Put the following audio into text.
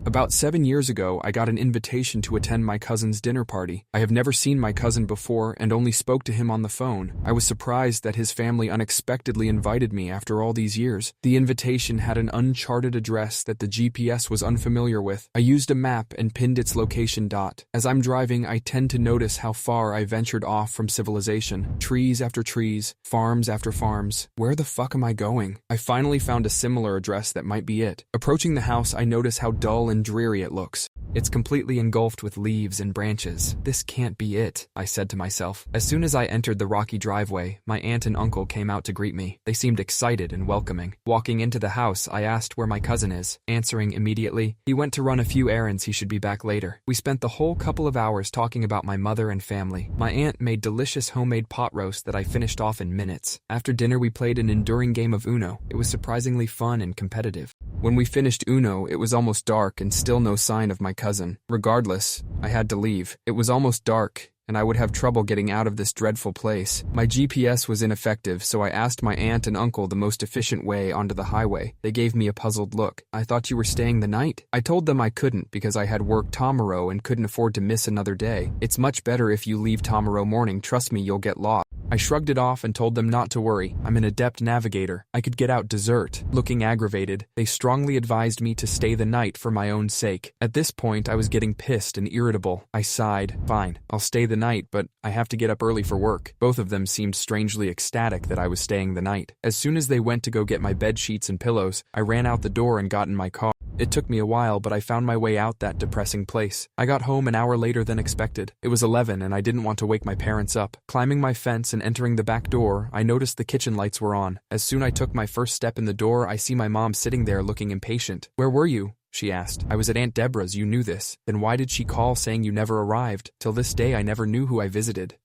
About 7 years ago, I got an invitation to attend my cousin's dinner party. I have never seen my cousin before and only spoke to him on the phone. I was surprised that his family unexpectedly invited me after all these years. The invitation had an uncharted address that the GPS was unfamiliar with. I used a map and pinned its location. As I'm driving, I tend to notice how far I ventured off from civilization. Trees after trees, farms after farms. Where the fuck am I going? I finally found a similar address that might be it. Approaching the house, I notice how dull and dreary it looks. It's completely engulfed with leaves and branches. This can't be it, I said to myself. As soon as I entered the rocky driveway, my aunt and uncle came out to greet me. They seemed excited and welcoming. Walking into the house, I asked where my cousin is. Answering immediately, he went to run a few errands, he should be back later. We spent the whole couple of hours talking about my mother and family. My aunt made delicious homemade pot roast that I finished off in minutes. After dinner, we played an enduring game of Uno. It was surprisingly fun and competitive. When we finished Uno, it was almost dark and still no sign of my cousin. Regardless, I had to leave. It was almost dark, and I would have trouble getting out of this dreadful place. My GPS was ineffective, so I asked my aunt and uncle the most efficient way onto the highway. They gave me a puzzled look. "I thought you were staying the night?" I told them I couldn't because I had worked tomorrow and couldn't afford to miss another day. "It's much better if you leave tomorrow morning. Trust me, you'll get lost." I shrugged it off and told them not to worry. I'm an adept navigator. I could get out dessert. Looking aggravated, they strongly advised me to stay the night for my own sake. At this point, I was getting pissed and irritable. I sighed. "Fine, I'll stay the night, but I have to get up early for work." Both of them seemed strangely ecstatic that I was staying the night. As soon as they went to go get my bed sheets and pillows, I ran out the door and got in my car. It took me a while, but I found my way out that depressing place. I got home an hour later than expected. It was 11 and I didn't want to wake my parents up. Climbing my fence and entering the back door, I noticed the kitchen lights were on. As soon as I took my first step in the door, I see my mom sitting there looking impatient. "Where were you?" she asked. "I was at Aunt Deborah's, you knew this. Then why did she call saying you never arrived? Till this day I never knew who I visited."